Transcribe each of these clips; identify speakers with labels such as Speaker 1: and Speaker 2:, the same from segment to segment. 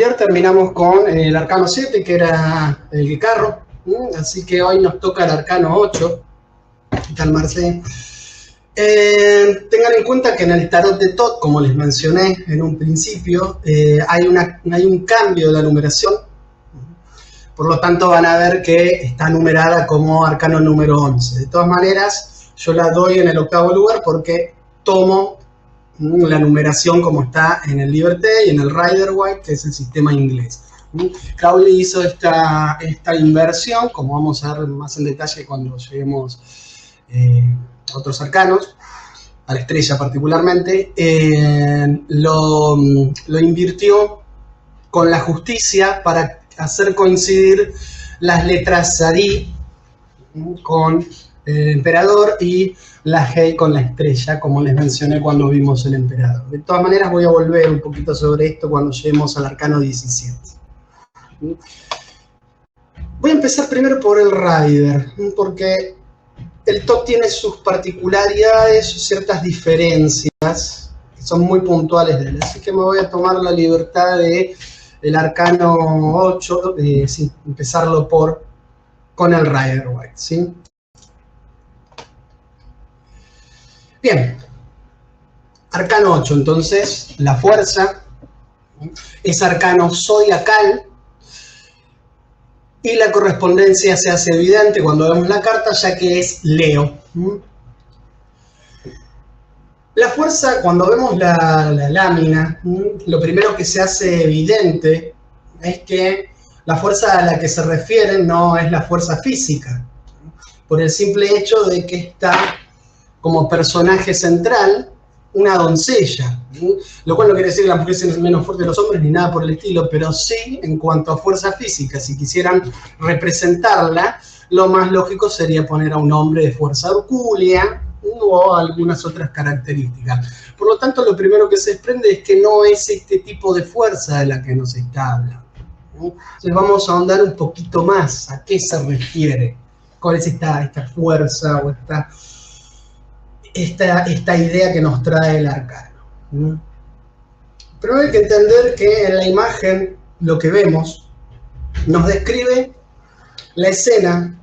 Speaker 1: Ayer terminamos con el arcano 7, que era el guicarro, así que hoy nos toca el arcano 8. Calmarse. Tengan en cuenta que en el tarot de Thoth, como les mencioné en un principio, hay un cambio de la numeración. Por lo tanto, van a ver que está numerada como arcano número 11. De todas maneras, yo la doy en el octavo lugar porque tomo la numeración como está en el Liberté y en el Rider-Waite, que es el sistema inglés. Crowley hizo esta inversión, como vamos a ver más en detalle cuando lleguemos a otros arcanos, a la estrella particularmente, lo invirtió con la justicia para hacer coincidir las letras Sadi con el emperador y la Hei con la estrella, como les mencioné cuando vimos el emperador. De todas maneras, voy a volver un poquito sobre esto cuando lleguemos al arcano 17. Voy a empezar primero por el Rider, porque el Thoth tiene sus particularidades, ciertas diferencias, que son muy puntuales de él. Así que me voy a tomar la libertad de el arcano 8, sí, empezarlo con el Rider-Waite, ¿sí? Bien, arcano 8, entonces, la fuerza, es arcano zodiacal, y la correspondencia se hace evidente cuando vemos la carta, ya que es Leo. La fuerza, cuando vemos la lámina, lo primero que se hace evidente es que la fuerza a la que se refieren no es la fuerza física, por el simple hecho de que está como personaje central una doncella, lo cual no quiere decir que la mujer sea menos fuerte de los hombres ni nada por el estilo, pero sí en cuanto a fuerza física. Si quisieran representarla, lo más lógico sería poner a un hombre de fuerza hercúlea o algunas otras características. Por lo tanto, lo primero que se desprende es que no es este tipo de fuerza de la que nos está hablando. Entonces vamos a ahondar un poquito más a qué se refiere, cuál es esta fuerza o esta idea que nos trae el arcano. Pero hay que entender que en la imagen lo que vemos nos describe la escena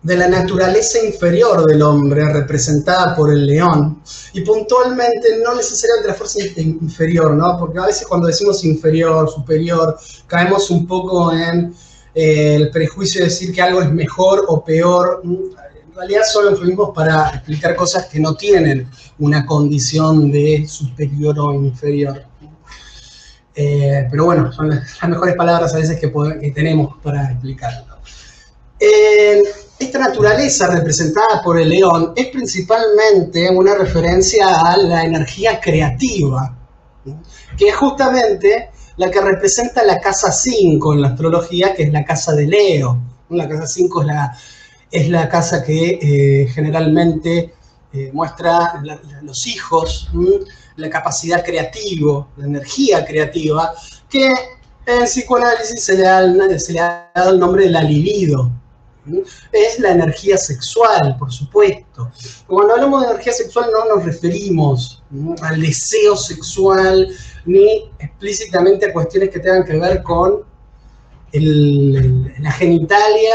Speaker 1: de la naturaleza inferior del hombre, representada por el león, y puntualmente no necesariamente la fuerza inferior, ¿no? Porque a veces cuando decimos inferior, superior, caemos un poco en el prejuicio de decir que algo es mejor o peor. En realidad son eufemismos para explicar cosas que no tienen una condición de superior o inferior. Pero bueno, son las mejores palabras a veces que tenemos para explicarlo. Esta naturaleza representada por el león es principalmente una referencia a la energía creativa, que es justamente la que representa la casa 5 en la astrología, que es la casa de Leo. La casa 5 es la casa que generalmente muestra los hijos, la capacidad creativa, la energía creativa, que en psicoanálisis se le ha dado el nombre de la libido. Es la energía sexual, por supuesto. Cuando hablamos de energía sexual no nos referimos al deseo sexual ni explícitamente a cuestiones que tengan que ver con la genitalia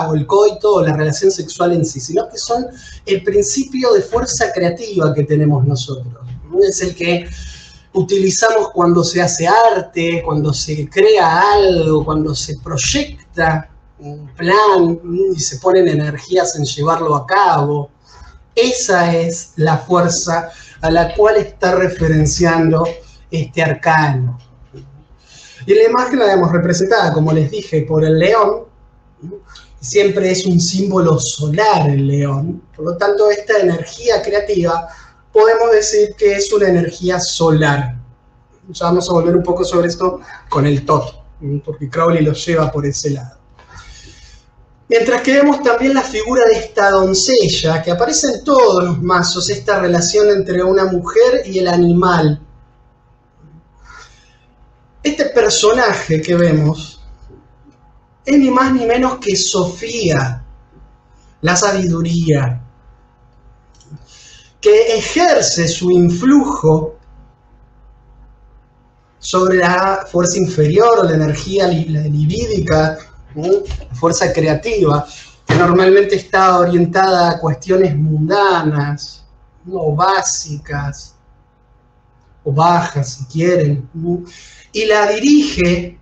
Speaker 1: o el coito o la relación sexual en sí, sino que son el principio de fuerza creativa que tenemos nosotros. Es el que utilizamos cuando se hace arte, cuando se crea algo, cuando se proyecta un plan y se ponen energías en llevarlo a cabo. Esa es la fuerza a la cual está referenciando este arcano. Y la imagen la vemos representada, como les dije, por el león. Siempre es un símbolo solar el león. Por lo tanto, esta energía creativa podemos decir que es una energía solar. Ya vamos a volver un poco sobre esto con el Thoth, porque Crowley lo lleva por ese lado. Mientras que vemos también la figura de esta doncella, que aparece en todos los mazos, esta relación entre una mujer y el animal. Este personaje que vemos es ni más ni menos que Sofía, la sabiduría, que ejerce su influjo sobre la fuerza inferior, la energía libídica, la fuerza creativa, que normalmente está orientada a cuestiones mundanas, o básicas, o bajas si quieren, y la dirige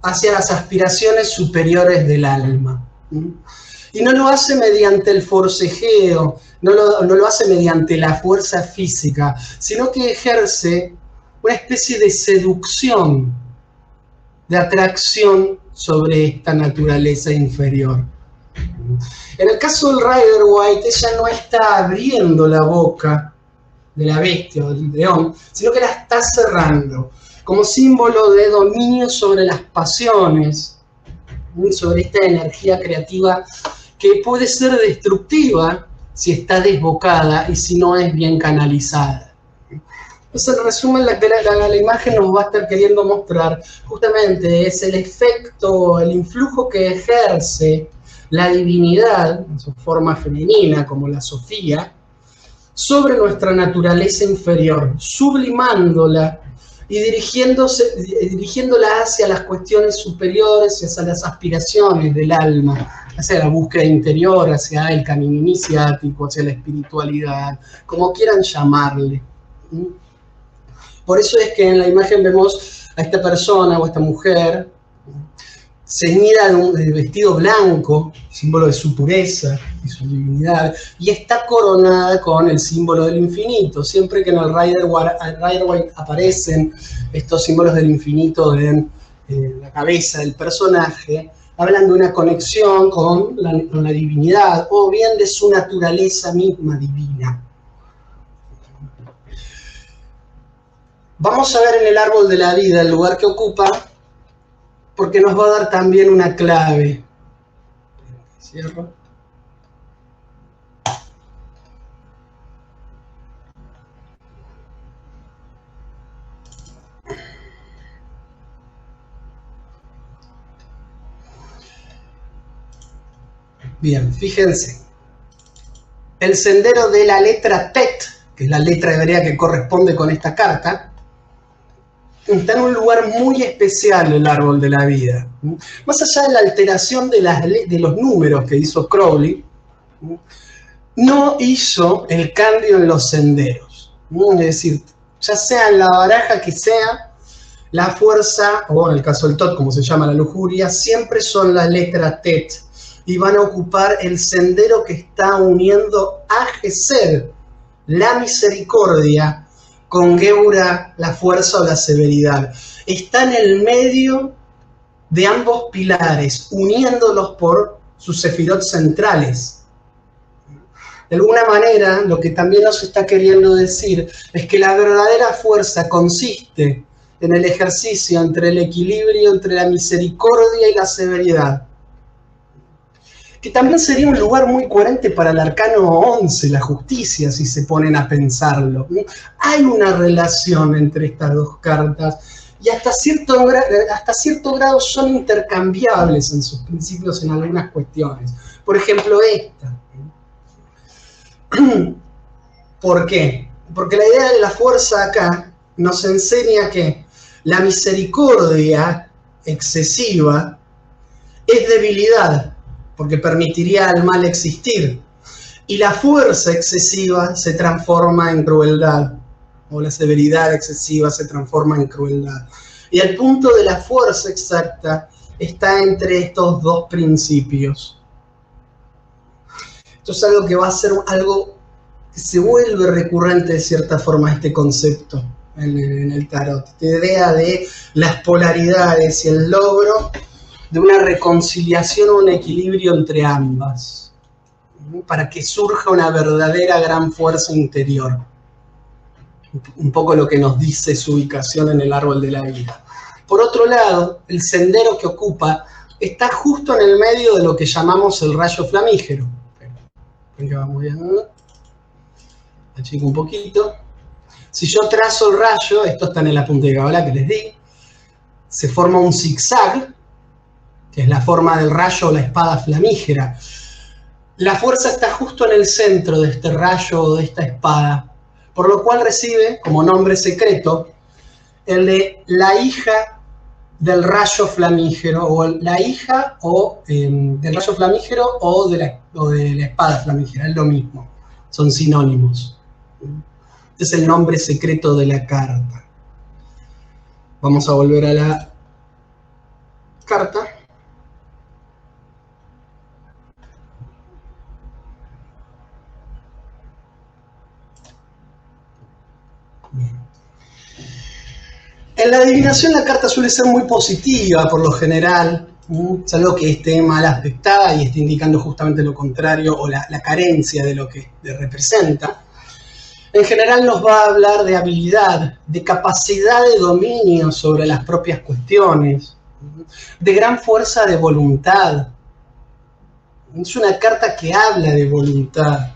Speaker 1: hacia las aspiraciones superiores del alma. Y no lo hace mediante el forcejeo, no lo hace mediante la fuerza física, sino que ejerce una especie de seducción, de atracción sobre esta naturaleza inferior. En el caso del Rider-Waite, ella no está abriendo la boca de la bestia o del león, sino que la está cerrando, como símbolo de dominio sobre las pasiones, sobre esta energía creativa que puede ser destructiva si está desbocada y si no es bien canalizada. Entonces, en resumen, la imagen nos va a estar queriendo mostrar justamente es el efecto, el influjo que ejerce la divinidad, en su forma femenina, como la Sofía, sobre nuestra naturaleza inferior, sublimándola y dirigiéndola hacia las cuestiones superiores y hacia las aspiraciones del alma, hacia la búsqueda interior, hacia el camino iniciático, hacia la espiritualidad, como quieran llamarle. Por eso es que en la imagen vemos a esta persona o a esta mujer ceñida de vestido blanco, símbolo de su pureza y su divinidad, y está coronada con el símbolo del infinito. Siempre que en el Rider-Waite aparecen estos símbolos del infinito en la cabeza del personaje, hablan de una conexión con la divinidad, o bien de su naturaleza misma divina. Vamos a ver en el árbol de la vida el lugar que ocupa, porque nos va a dar también una clave. Cierro. Bien, fíjense. El sendero de la letra Tet, que es la letra hebrea que corresponde con esta carta, está en un lugar muy especial el árbol de la vida. Más allá de la alteración de los números que hizo Crowley, no hizo el cambio en los senderos. Es decir, ya sea en la baraja que sea, la fuerza, o en el caso del Tot, como se llama la lujuria, siempre son la letra Tet, y van a ocupar el sendero que está uniendo a Gesed, la misericordia, con Geura, la fuerza o la severidad. Está en el medio de ambos pilares, uniéndolos por sus sefirot centrales. De alguna manera, lo que también nos está queriendo decir es que la verdadera fuerza consiste en el ejercicio entre el equilibrio entre la misericordia y la severidad, que también sería un lugar muy coherente para el arcano 11, la justicia, si se ponen a pensarlo. Hay una relación entre estas dos cartas y hasta cierto grado son intercambiables en sus principios en algunas cuestiones. Por ejemplo, esta. ¿Por qué? Porque la idea de la fuerza acá nos enseña que la misericordia excesiva es debilidad, porque permitiría al mal existir, y la fuerza excesiva se transforma en crueldad, o la severidad excesiva se transforma en crueldad. Y el punto de la fuerza exacta está entre estos dos principios. Esto es algo que va a ser algo que se vuelve recurrente de cierta forma, este concepto en el tarot. Esta idea de las polaridades y el logro de una reconciliación o un equilibrio entre ambas, para que surja una verdadera gran fuerza interior. Un poco lo que nos dice su ubicación en el árbol de la vida. Por otro lado, el sendero que ocupa está justo en el medio de lo que llamamos el rayo flamígero. Venga, vamos viendo. Achico un poquito. Si yo trazo el rayo, esto está en el apunte de Kabbalah que les di, se forma un zigzag, que es la forma del rayo o la espada flamígera. La fuerza está justo en el centro de este rayo o de esta espada, por lo cual recibe, como nombre secreto, el de la hija del rayo flamígero, o la hija del rayo flamígero o de la espada flamígera, es lo mismo, son sinónimos. Es el nombre secreto de la carta. Vamos a volver a la carta. Bien. En la adivinación la carta suele ser muy positiva por lo general, salvo que esté mal aspectada y esté indicando justamente lo contrario o la carencia de lo que representa. En general nos va a hablar de habilidad, de capacidad de dominio sobre las propias cuestiones, de gran fuerza de voluntad. Es una carta que habla de voluntad.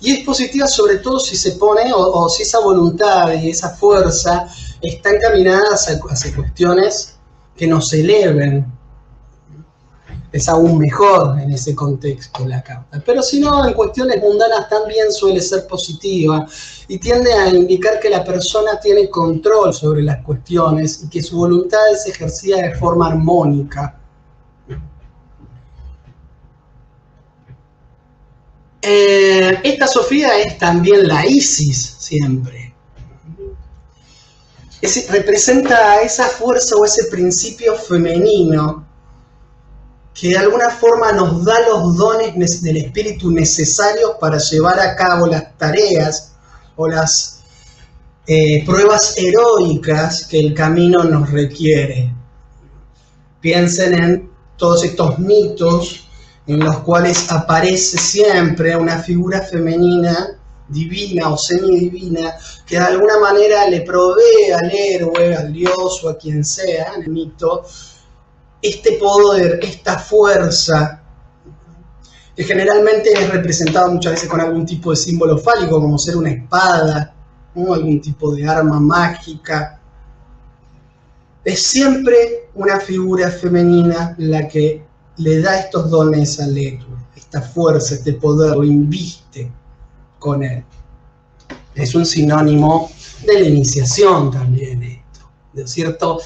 Speaker 1: Y es positiva sobre todo si se pone, o si esa voluntad y esa fuerza están encaminadas hacia cuestiones que nos eleven. Es aún mejor en ese contexto la carta. Pero si no, en cuestiones mundanas también suele ser positiva y tiende a indicar que la persona tiene control sobre las cuestiones y que su voluntad es ejercida de forma armónica. Esta Sofía es también la Isis siempre. Representa a esa fuerza o ese principio femenino que de alguna forma nos da los dones del espíritu necesarios para llevar a cabo las tareas o las pruebas heroicas que el camino nos requiere. Piensen en todos estos mitos en los cuales aparece siempre una figura femenina, divina o semidivina, que de alguna manera le provee al héroe, al dios o a quien sea en el mito, este poder, esta fuerza, que generalmente es representada muchas veces con algún tipo de símbolo fálico, como ser una espada, ¿no? Algún tipo de arma mágica. Es siempre una figura femenina la que le da estos dones al héroe, esta fuerza, este poder, lo inviste con él. Es un sinónimo de la iniciación también esto, de cierto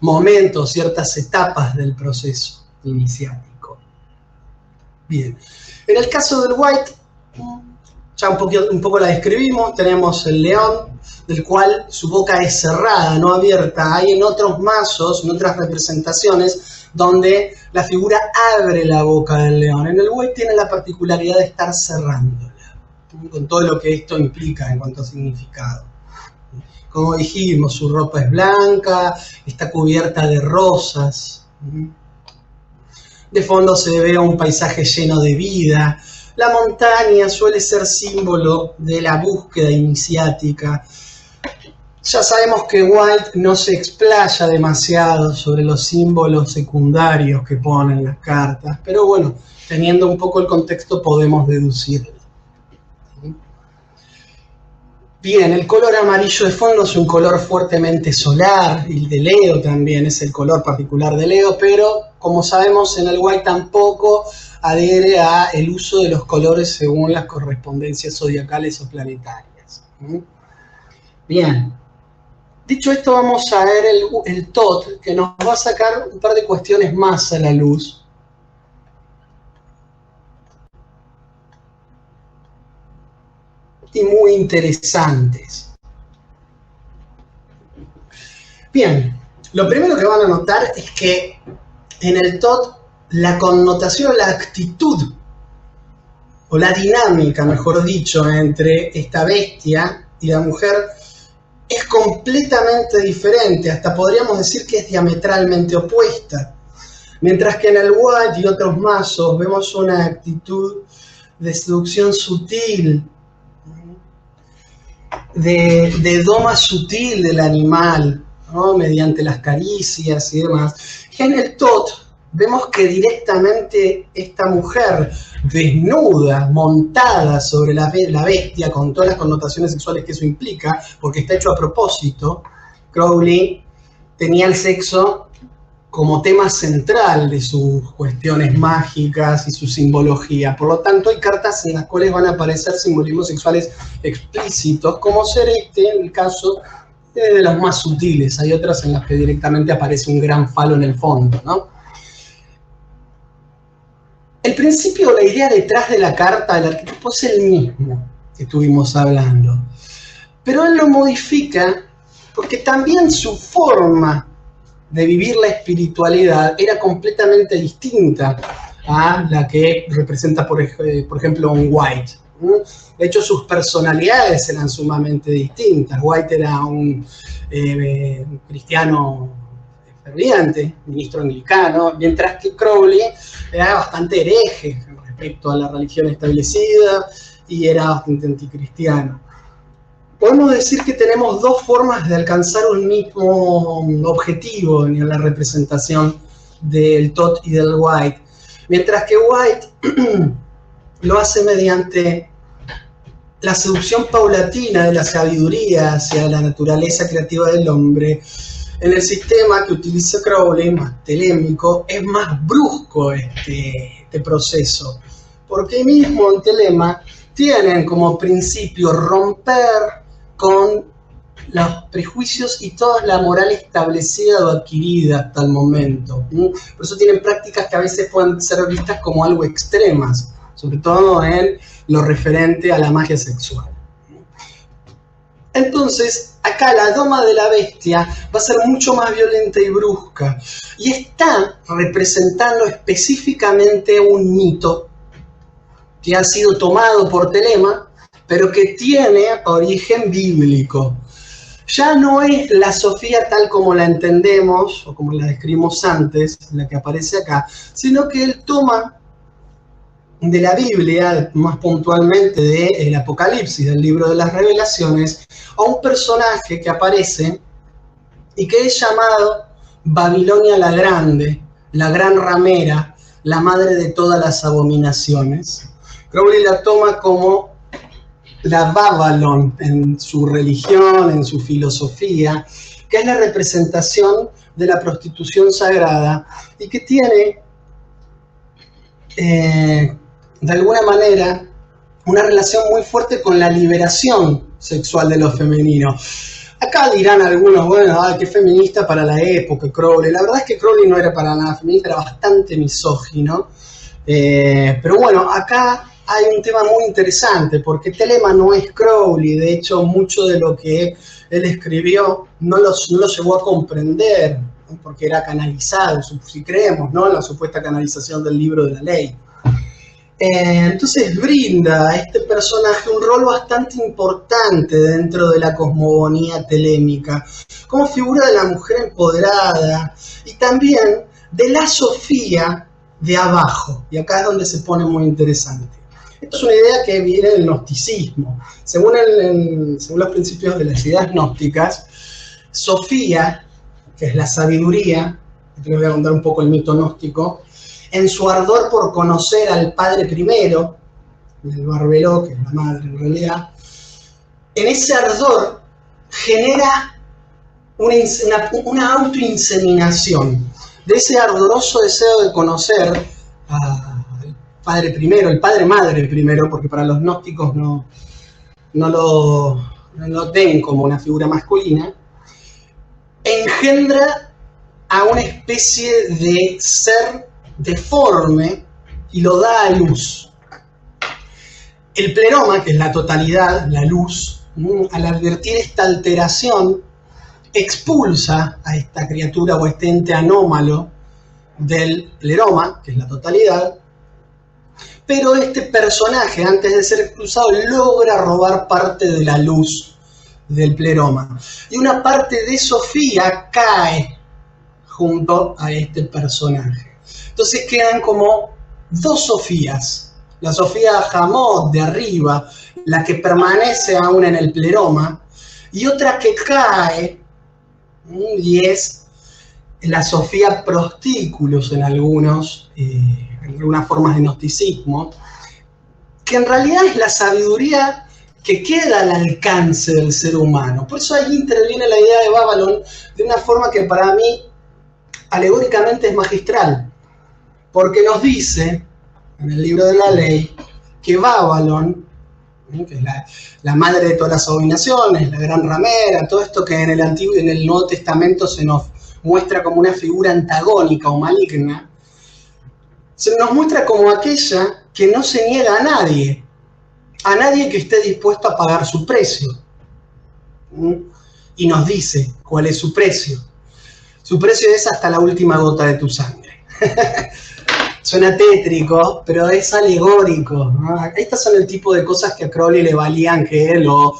Speaker 1: momentos, ciertas etapas del proceso iniciático. Bien, en el caso del White, ya un poco la describimos, tenemos el león, del cual su boca es cerrada, no abierta. Hay en otros mazos, en otras representaciones, donde la figura abre la boca del león. En el White tiene la particularidad de estar cerrándola, con todo lo que esto implica en cuanto a significado. Como dijimos, su ropa es blanca, está cubierta de rosas. De fondo se ve un paisaje lleno de vida. La montaña suele ser símbolo de la búsqueda iniciática. Ya sabemos que White no se explaya demasiado sobre los símbolos secundarios que ponen las cartas, pero bueno, teniendo un poco el contexto podemos deducirlo. Bien, el color amarillo de fondo es un color fuertemente solar, y el de Leo también es el color particular de Leo, pero como sabemos en el White tampoco adhiere a el uso de los colores según las correspondencias zodiacales o planetarias. Bien, dicho esto vamos a ver el TOT, que nos va a sacar un par de cuestiones más a la luz. Y muy interesantes. Bien, lo primero que van a notar es que en el TOT la connotación, la actitud o la dinámica, mejor dicho, entre esta bestia y la mujer es completamente diferente, hasta podríamos decir que es diametralmente opuesta. Mientras que en el White y otros mazos vemos una actitud de seducción sutil, de doma sutil del animal, ¿no? Mediante las caricias y demás. Y en el TOT vemos que directamente esta mujer desnuda, montada sobre la bestia, con todas las connotaciones sexuales que eso implica, porque está hecho a propósito, Crowley tenía el sexo como tema central de sus cuestiones mágicas y su simbología. Por lo tanto, hay cartas en las cuales van a aparecer simbolismos sexuales explícitos, como ser en el caso Es de los más sutiles, hay otras en las que directamente aparece un gran falo en el fondo, ¿no? El principio, la idea detrás de la carta del arquetipo es el mismo que estuvimos hablando, pero él lo modifica porque también su forma de vivir la espiritualidad era completamente distinta a la que representa, por ejemplo, un White. De hecho, sus personalidades eran sumamente distintas. White era un cristiano ferviente, ministro anglicano, mientras que Crowley era bastante hereje respecto a la religión establecida y era bastante anticristiano. Podemos decir que tenemos dos formas de alcanzar un mismo objetivo en la representación del Thoth y del White. Mientras que White lo hace mediante la seducción paulatina de la sabiduría hacia la naturaleza creativa del hombre. En el sistema que utiliza Crowley, más telémico, es más brusco este proceso. Porque mismo en Telema tienen como principio romper con los prejuicios y toda la moral establecida o adquirida hasta el momento. Por eso tienen prácticas que a veces pueden ser vistas como algo extremas, sobre todo en lo referente a la magia sexual. Entonces, acá la doma de la bestia va a ser mucho más violenta y brusca, y está representando específicamente un mito que ha sido tomado por Telema, pero que tiene origen bíblico. Ya no es la Sofía tal como la entendemos, o como la describimos antes, la que aparece acá, sino que él toma de la Biblia, más puntualmente del Apocalipsis, del libro de las Revelaciones, a un personaje que aparece y que es llamado Babilonia la Grande, la gran ramera, la madre de todas las abominaciones. Crowley la toma como la Babylon en su religión, en su filosofía, que es la representación de la prostitución sagrada y que tiene, de alguna manera, una relación muy fuerte con la liberación sexual de lo femenino. Acá dirán algunos, bueno, qué feminista para la época, Crowley. La verdad es que Crowley no era para nada feminista, era bastante misógino. Pero bueno, acá hay un tema muy interesante, porque Telema no es Crowley. De hecho, mucho de lo que él escribió no lo llegó a comprender, ¿no? Porque era canalizado, si creemos, ¿no?, en la supuesta canalización del libro de la ley. Entonces brinda a este personaje un rol bastante importante dentro de la cosmogonía telémica, como figura de la mujer empoderada y también de la Sofía de abajo. Y acá es donde se pone muy interesante. Esto es una idea que viene del gnosticismo. Según los principios de las ideas gnósticas, Sofía, que es la sabiduría, les voy a contar un poco el mito gnóstico, en su ardor por conocer al padre primero, el Barbeló, que es la madre en realidad, en ese ardor genera una autoinseminación de ese ardoroso deseo de conocer al padre primero, el padre madre primero, porque para los gnósticos no lo ven como una figura masculina, engendra a una especie de ser deforme y lo da a luz. El pleroma, que es la totalidad, la luz, al advertir esta alteración, expulsa a esta criatura o este ente anómalo del pleroma, que es la totalidad, pero este personaje, antes de ser expulsado, logra robar parte de la luz del pleroma. Y una parte de Sofía cae junto a este personaje. Entonces quedan como dos Sofías. La Sofía Jamot de arriba, la que permanece aún en el pleroma, y otra que cae, y es la Sofía prostículos en algunas formas de gnosticismo, que en realidad es la sabiduría que queda al alcance del ser humano. Por eso allí interviene la idea de Babylon de una forma que para mí alegóricamente es magistral, porque nos dice en el libro de la ley que Babylon que es la madre de todas las abominaciones, la gran ramera, todo esto que en el Nuevo Testamento se nos muestra como una figura antagónica o maligna, se nos muestra como aquella que no se niega a nadie que esté dispuesto a pagar su precio. Y nos dice cuál es su precio. Su precio es hasta la última gota de tu sangre. Suena tétrico, pero es alegórico, ¿no? Estas son el tipo de cosas que a Crowley le valían que lo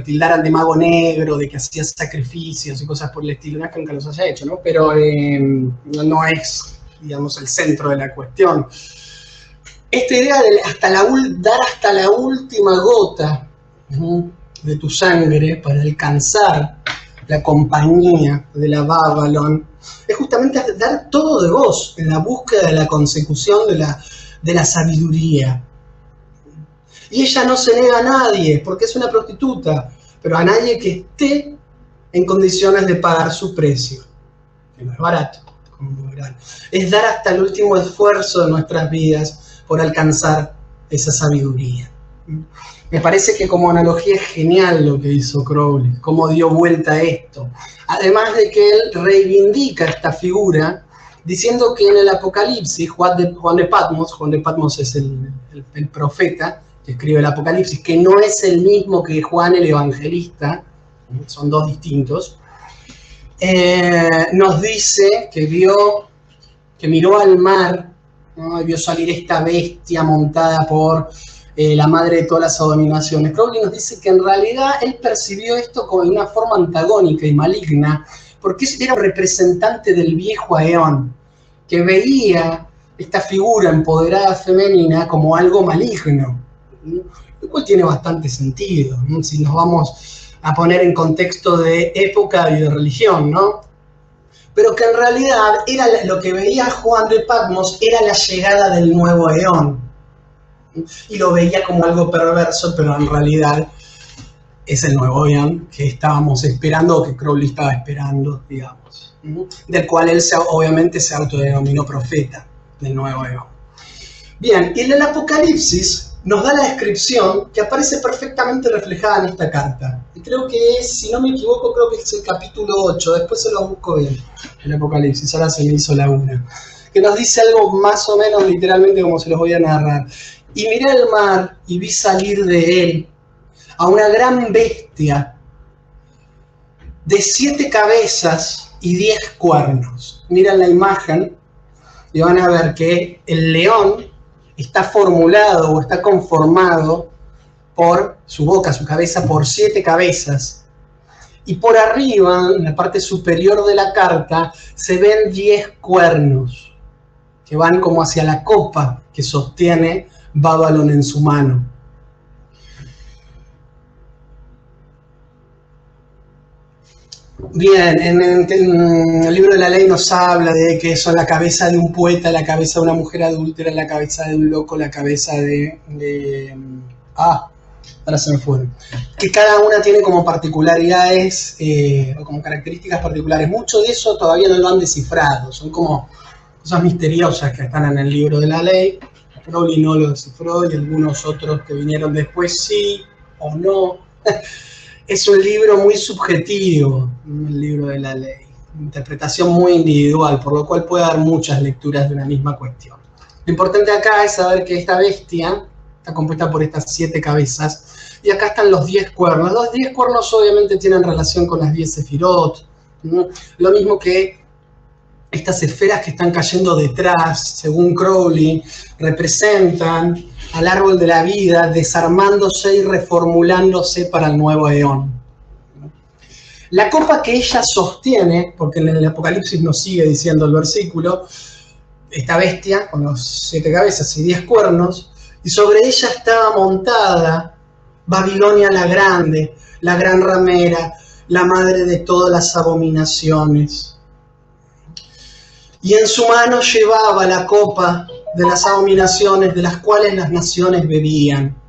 Speaker 1: tildaran de mago negro, de que hacía sacrificios y cosas por el estilo. No es que nunca los haya hecho, ¿no? Pero no es, digamos, el centro de la cuestión. Esta idea de dar hasta la última gota, ¿no?, de tu sangre para alcanzar la compañía de la Babylon, es justamente dar todo de vos en la búsqueda de la consecución de la sabiduría. Y ella no se niega a nadie, porque es una prostituta, pero a nadie que esté en condiciones de pagar su precio, que no es barato, como verán. Es dar hasta el último esfuerzo de nuestras vidas por alcanzar esa sabiduría. Me parece que como analogía es genial lo que hizo Crowley, cómo dio vuelta a esto. Además de que él reivindica esta figura, diciendo que en el Apocalipsis, Juan de Patmos es el profeta que escribe el Apocalipsis, que no es el mismo que Juan el Evangelista, son dos distintos, nos dice que miró al mar, ¿no?, y vio salir esta bestia montada por la madre de todas las abominaciones. Crowley nos dice que en realidad él percibió esto como de una forma antagónica y maligna, porque era un representante del viejo Aeón, que veía esta figura empoderada femenina como algo maligno, lo cual tiene bastante sentido, ¿no?, si nos vamos a poner en contexto de época y de religión, ¿no? Pero que en realidad era lo que veía Juan de Patmos era la llegada del nuevo Aeón, y lo veía como algo perverso, pero en realidad es el nuevo Aeón que estábamos esperando, o que Crowley estaba esperando, digamos, del cual él obviamente se autodenominó profeta del nuevo Aeón. Bien, y en el Apocalipsis nos da la descripción que aparece perfectamente reflejada en esta carta. Y creo que es, si no me equivoco, creo que es el capítulo 8, después se lo busco bien, el Apocalipsis, ahora se me hizo laguna, que nos dice algo más o menos literalmente como se los voy a narrar. Y miré el mar y vi salir de él a una gran bestia de 7 cabezas y 10 cuernos. Miran la imagen y van a ver que el león está formulado o está conformado por su boca, su cabeza, por 7 cabezas. Y por arriba, en la parte superior de la carta, se ven 10 cuernos que van como hacia la copa que sostiene Babylon en su mano. Bien, en el libro de la ley nos habla de que son la cabeza de un poeta, la cabeza de una mujer adúltera, la cabeza de un loco, la cabeza ahora se me fue. Que cada una tiene como particularidades o como características particulares. Mucho de eso todavía no lo han descifrado, son como cosas misteriosas que están en el libro de la ley. Crowley no lo descifró y algunos otros que vinieron después sí o no. Es un libro muy subjetivo, el libro de la ley, interpretación muy individual, por lo cual puede dar muchas lecturas de una misma cuestión. Lo importante acá es saber que esta bestia está compuesta por estas 7 cabezas, y acá están los 10 cuernos. Los 10 cuernos obviamente tienen relación con las 10 sefirot, ¿no? Lo mismo que estas esferas que están cayendo detrás, según Crowley, representan al árbol de la vida desarmándose y reformulándose para el nuevo Aeón. La copa que ella sostiene, porque en el Apocalipsis nos sigue diciendo el versículo, esta bestia con los 7 cabezas y 10 cuernos, y sobre ella estaba montada Babilonia la grande, la gran ramera, la madre de todas las abominaciones. Y en su mano llevaba la copa de las abominaciones de las cuales las naciones bebían.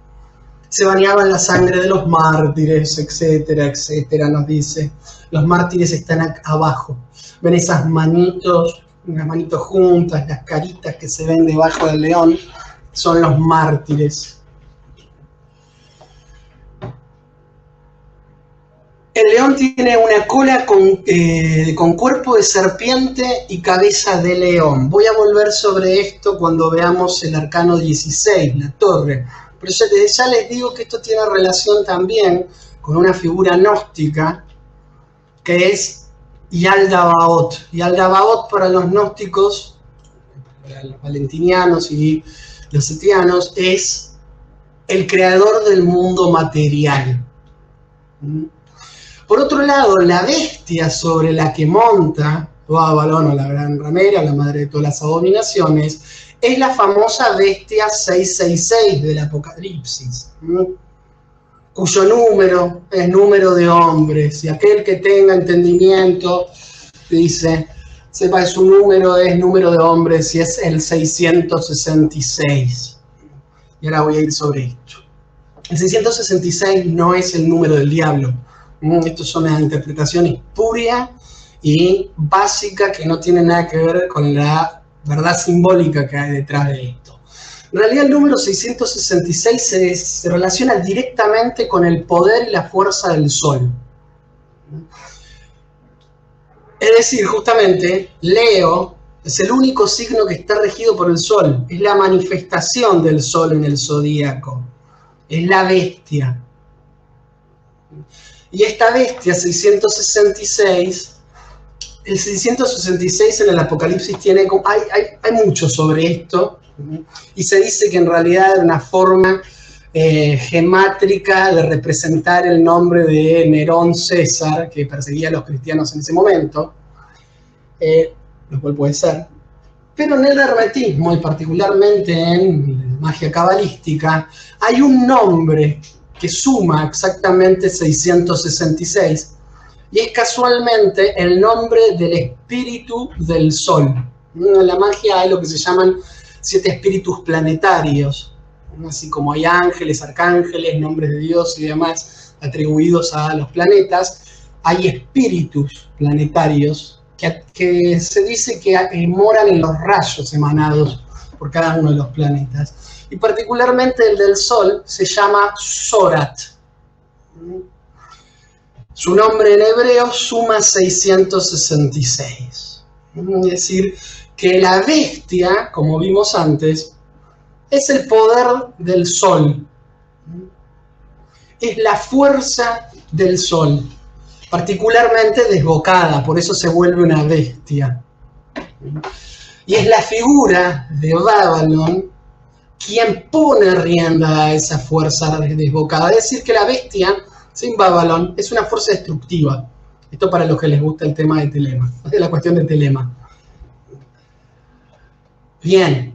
Speaker 1: Se bañaban la sangre de los mártires, etcétera, etcétera, nos dice. Los mártires están abajo. Ven esas manitos, unas manitos juntas, las caritas que se ven debajo del león, son los mártires. El león tiene una cola con cuerpo de serpiente y cabeza de león. Voy a volver sobre esto cuando veamos el arcano 16, la torre. Pero desde ya les digo que esto tiene relación también con una figura gnóstica que es Yaldabaoth. Yaldabaoth para los gnósticos, para los valentinianos y los setianos, es el creador del mundo material. Por otro lado, la bestia sobre la que monta Avalon, o la gran ramera, la madre de todas las abominaciones, es la famosa bestia 666 del Apocalipsis, cuyo número es número de hombres, y aquel que tenga entendimiento, dice, sepa que su número es número de hombres y es el 666. Y ahora voy a ir sobre esto. El 666 no es el número del diablo. Esto es una interpretación espuria y básica que no tiene nada que ver con la verdad simbólica que hay detrás de esto. En realidad el número 666 se relaciona directamente con el poder y la fuerza del sol. Es decir, justamente, Leo es el único signo que está regido por el sol. Es la manifestación del sol en el zodíaco. Es la bestia. Y esta bestia, 666, el 666 en el Apocalipsis tiene, hay mucho sobre esto, y se dice que en realidad era una forma gemátrica de representar el nombre de Nerón César, que perseguía a los cristianos en ese momento, lo cual puede ser. Pero en el hermetismo, y particularmente en magia cabalística, hay un nombre que suma exactamente 666, y es casualmente el nombre del espíritu del sol. En la magia hay lo que se llaman 7 espíritus planetarios, así como hay ángeles, arcángeles, nombres de Dios y demás atribuidos a los planetas, hay espíritus planetarios que se dice que moran en los rayos emanados por cada uno de los planetas. Y particularmente el del Sol se llama Zorat. Su nombre en hebreo suma 666. Es decir, que la bestia, como vimos antes, es el poder del Sol. Es la fuerza del Sol, particularmente desbocada, por eso se vuelve una bestia. Y es la figura de Avalon quien pone rienda a esa fuerza desbocada. Es decir, que la bestia, sin Avalon, es una fuerza destructiva. Esto para los que les gusta el tema de Telema, de la cuestión de Telema. Bien.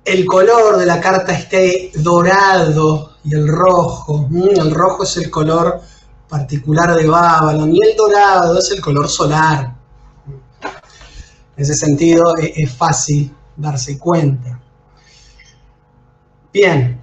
Speaker 1: El color de la carta esté dorado y el rojo. El rojo es el color particular de Avalon y el dorado es el color solar. En ese sentido es fácil darse cuenta. Bien,